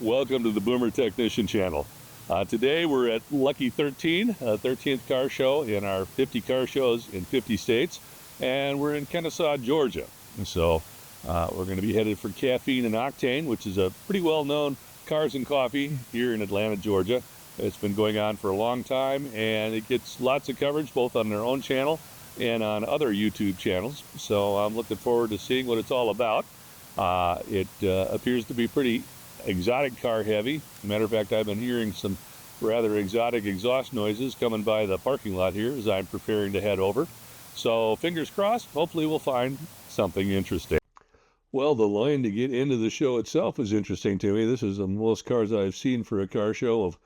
Welcome to the Boomer Technician Channel. Today we're at Lucky 13, 13th car show in our 50 car shows in 50 states, and we're in Kennesaw, Georgia. So we're going to be headed for Caffeine and Octane, which is a pretty well-known cars and coffee here in Atlanta, Georgia. It's been going on for a long time, and it gets lots of coverage both on their own channel and on other YouTube channels. So I'm looking forward to seeing what it's all about. It appears to be pretty exotic car heavy. Matter of fact, I've been hearing some rather exotic exhaust noises coming by the parking lot here as I'm preparing to head over. So fingers crossed, hopefully we'll find something interesting. Well, the line to get into the show itself is interesting to me. This is the most cars I've seen for a car show of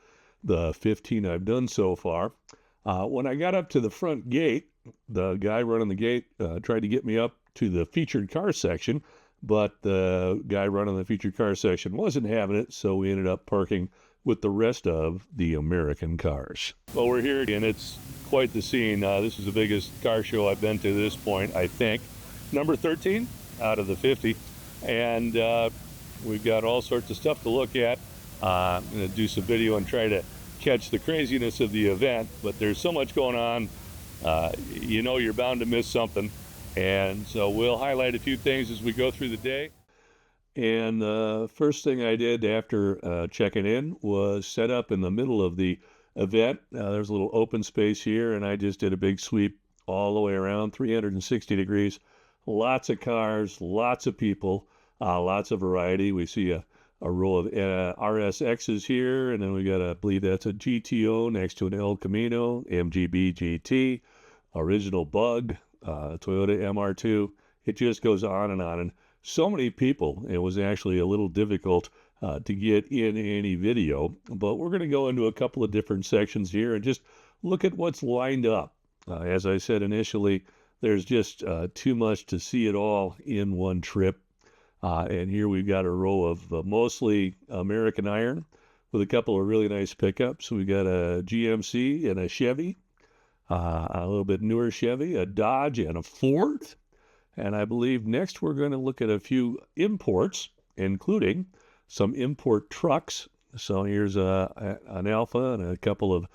the 15 I've done so far. When I got up to the front gate, the guy running the gate tried to get me up to the featured car section, but the guy running the featured car section wasn't having it, so we ended up parking with the rest of the American cars. Well, we're here again. It's quite the scene. This is the biggest car show I've been to this point, I think. Number 13 out of the 50. And we've got all sorts of stuff to look at. I'm going to do some video and try to catch the craziness of the event, but there's so much going on, you know you're bound to miss something. And so we'll highlight a few things as we go through the day. And the first thing I did after checking in was set up in the middle of the event. There's a little open space here, and I just did a big sweep all the way around, 360 degrees. Lots of cars, lots of people, lots of variety. We see a row of RSXs here, and then we got, I believe that's a GTO next to an El Camino, MGB GT, original Bug, Toyota MR2. It just goes on, and so many people, it was actually a little difficult to get in any video, but we're going to go into a couple of different sections here and just look at what's lined up. As I said initially, there's just too much to see it all in one trip. And here we've got a row of mostly American iron with a couple of really nice pickups. We got a GMC and a Chevy, a little bit newer Chevy, a Dodge, and a Ford. And I believe next we're going to look at a few imports, including some import trucks. So here's an Alfa and a couple of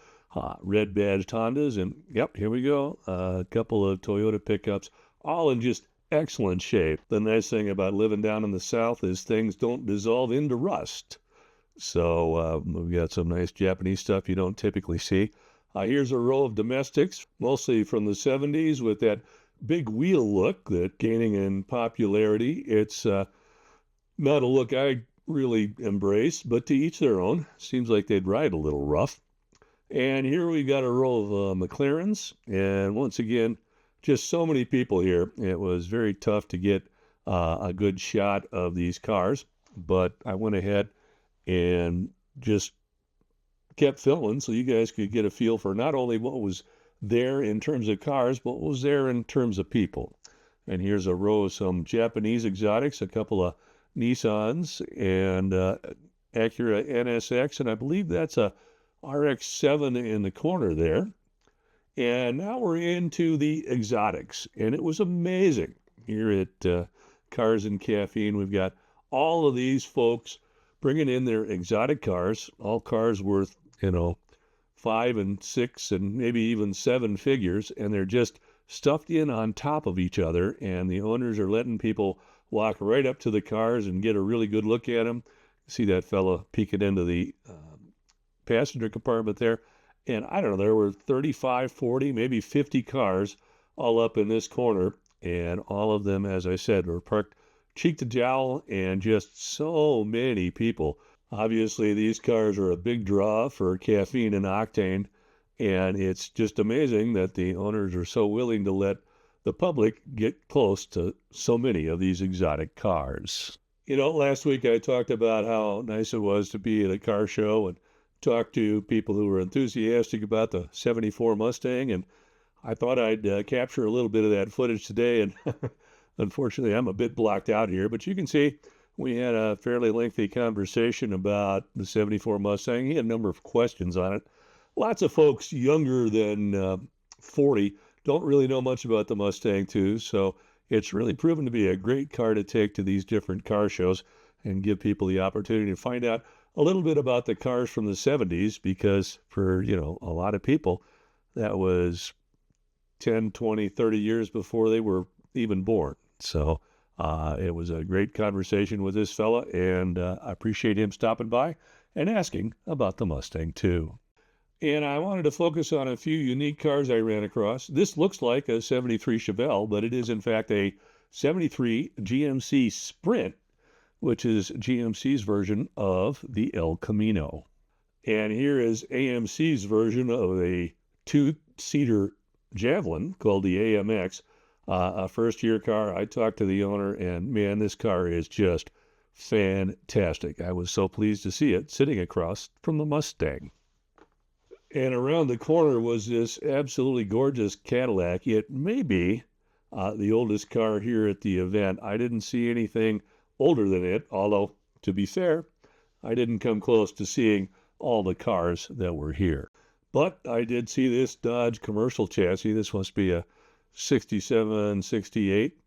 red badged Hondas. And yep, here we go. A couple of Toyota pickups, all in just excellent shape. The nice thing about living down in the South is things don't dissolve into rust. So we've got some nice Japanese stuff you don't typically see. Here's a row of domestics, mostly from the 70s with that big wheel look that gaining in popularity. It's not a look I really embrace, but to each their own. Seems like they'd ride a little rough. And here we got a row of McLarens, and once again, just so many people here. It was very tough to get a good shot of these cars, but I went ahead and just kept filming so you guys could get a feel for not only what was there in terms of cars, but what was there in terms of people. And here's a row of some Japanese exotics, a couple of Nissans, and Acura NSX, and I believe that's a RX-7 in the corner there. And now we're into the exotics, and it was amazing. Here at Cars and Caffeine, we've got all of these folks bringing in their exotic cars, all cars worth, 5 and 6 and maybe even 7 figures, and they're just stuffed in on top of each other, and the owners are letting people walk right up to the cars and get a really good look at them. See that fella peeking into the passenger compartment there, and I don't know, there were 35, 40, maybe 50 cars all up in this corner, and all of them, as I said, were parked cheek to jowl, and just so many people. Obviously, these cars are a big draw for Caffeine and Octane, and it's just amazing that the owners are so willing to let the public get close to so many of these exotic cars. Last week I talked about how nice it was to be at a car show and talk to people who were enthusiastic about the 74 Mustang, and I thought I'd capture a little bit of that footage today, and unfortunately I'm a bit blocked out here, but you can see we had a fairly lengthy conversation about the 74 Mustang. He had a number of questions on it. Lots of folks younger than 40 don't really know much about the Mustang too, so it's really proven to be a great car to take to these different car shows. and give people the opportunity to find out a little bit about the cars from the 70s, because for, a lot of people, that was 10, 20, 30 years before they were even born. So it was a great conversation with this fella, and I appreciate him stopping by and asking about the Mustang II. And I wanted to focus on a few unique cars I ran across. This looks like a 73 Chevelle, but it is in fact a 73 GMC Sprint, which is GMC's version of the El Camino. And here is AMC's version of a two-seater Javelin called the AMX, a first-year car. I talked to the owner, and man, this car is just fantastic. I was so pleased to see it sitting across from the Mustang. And around the corner was this absolutely gorgeous Cadillac. It may be the oldest car here at the event. I didn't see anything older than it, although, to be fair, I didn't come close to seeing all the cars that were here. But I did see this Dodge commercial chassis. This must be a 67, 68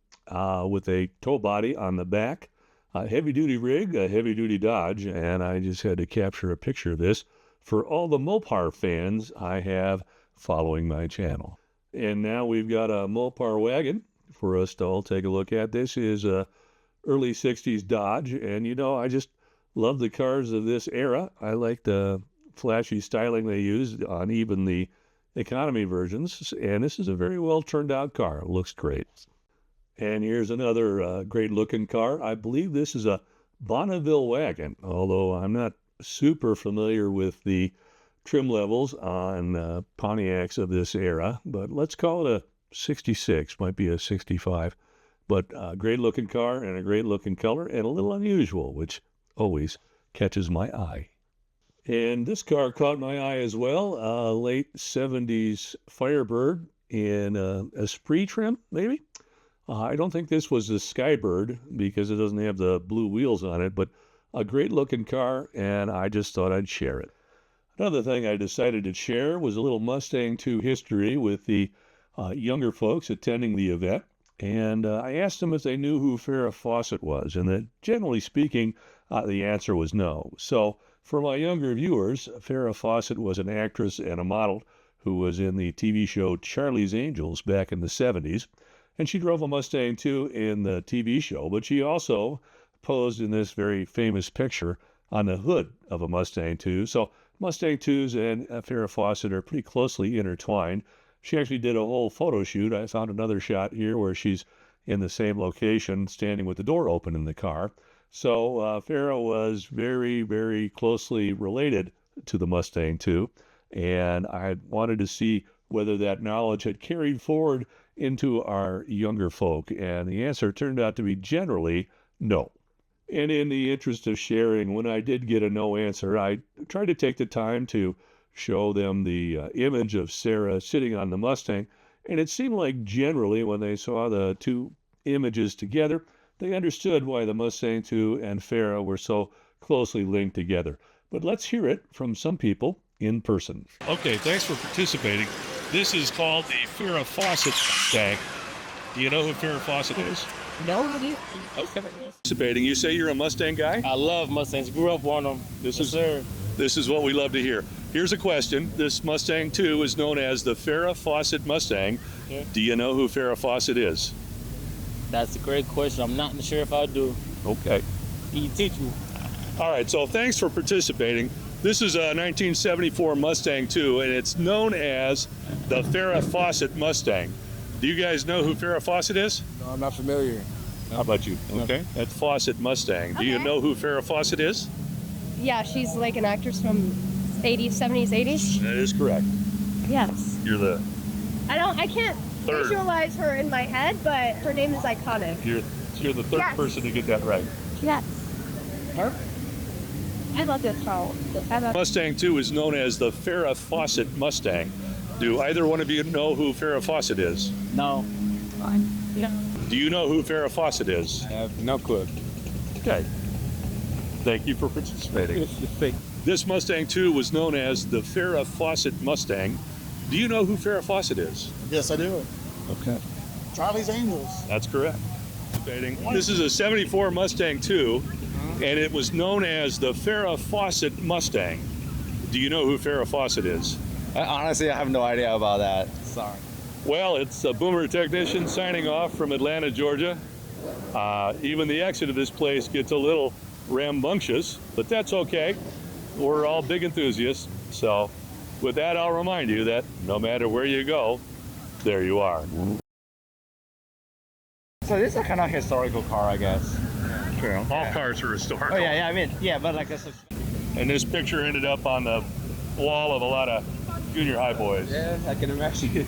with a tow body on the back. A heavy-duty rig, a heavy-duty Dodge, and I just had to capture a picture of this for all the Mopar fans I have following my channel. And now we've got a Mopar wagon for us to all take a look at. This is a early 60s Dodge, and I just love the cars of this era. I like the flashy styling they used on even the economy versions, and this is a very well turned out car. It looks great. And here's another great looking car. I believe this is a Bonneville wagon, although I'm not super familiar with the trim levels on Pontiacs of this era, but let's call it a 66, might be a 65. But a great looking car and a great looking color and a little unusual, which always catches my eye. And this car caught my eye as well, late 70s Firebird in Esprit trim, maybe? I don't think this was the Skybird because it doesn't have the blue wheels on it, but a great looking car, and I just thought I'd share it. Another thing I decided to share was a little Mustang II history with the younger folks attending the event. And I asked them if they knew who Farrah Fawcett was, and that generally speaking, the answer was no. So for my younger viewers, Farrah Fawcett was an actress and a model who was in the TV show Charlie's Angels back in the 70s. And she drove a Mustang II in the TV show, but she also posed in this very famous picture on the hood of a Mustang II. So Mustang IIs and Farrah Fawcett are pretty closely intertwined. She actually did a whole photo shoot. I found another shot here where she's in the same location, standing with the door open in the car. So Farrah was very, very closely related to the Mustang II, and I wanted to see whether that knowledge had carried forward into our younger folk, and the answer turned out to be generally no. And in the interest of sharing, when I did get a no answer, I tried to take the time to show them the image of Sarah sitting on the Mustang, and it seemed like generally when they saw the two images together, they understood why the Mustang II and Farrah were so closely linked together. But let's hear it from some people in person. Okay, thanks for participating. This is called the Farrah Fawcett Mustang. Do you know who Farrah Fawcett is? No, I do. Okay. Participating. You say you're a Mustang guy? I love Mustangs. Grew up on them. Yes, sir. This is what we love to hear. Here's a question. This Mustang II is known as the Farrah Fawcett Mustang. Yeah. Do you know who Farrah Fawcett is? That's a great question. I'm not sure if I do. Okay. Can you teach me? All right, so thanks for participating. This is a 1974 Mustang II, and it's known as the Farrah Fawcett Mustang. Do you guys know who Farrah Fawcett is? No, I'm not familiar. How about you? Okay. That's Fawcett Mustang. Do you know who Farrah Fawcett is? Yeah, she's like an actress from 80s, 70s, 80s. That is correct. Yes. You're the I can't third. visualize her in my head, but her name is iconic. You're the third Yes. person to get that right. Yes. Her? I love this song. Mustang II is known as the Farrah Fawcett Mustang. Do either one of you know who Farrah Fawcett is? No. Yeah. Do you know who Farrah Fawcett is? I have no clue. Okay. Thank you for participating. This Mustang II was known as the Farrah Fawcett Mustang. Do you know who Farrah Fawcett is? Yes, I do. Okay. Charlie's Angels. That's correct. This is a 74 Mustang II, and it was known as the Farrah Fawcett Mustang. Do you know who Farrah Fawcett is? Honestly, I have no idea about that. Sorry. Well, it's a Boomer Technician signing off from Atlanta, Georgia. Even the exit of this place gets a little rambunctious, but that's okay. We're all big enthusiasts. So with that, I'll remind you that no matter where you go, there you are. So this is a kind of historical car, I guess. Yeah, all cars are historical. Oh yeah, I mean, yeah, but like this. And this picture ended up on the wall of a lot of junior high boys. Yeah, I can imagine.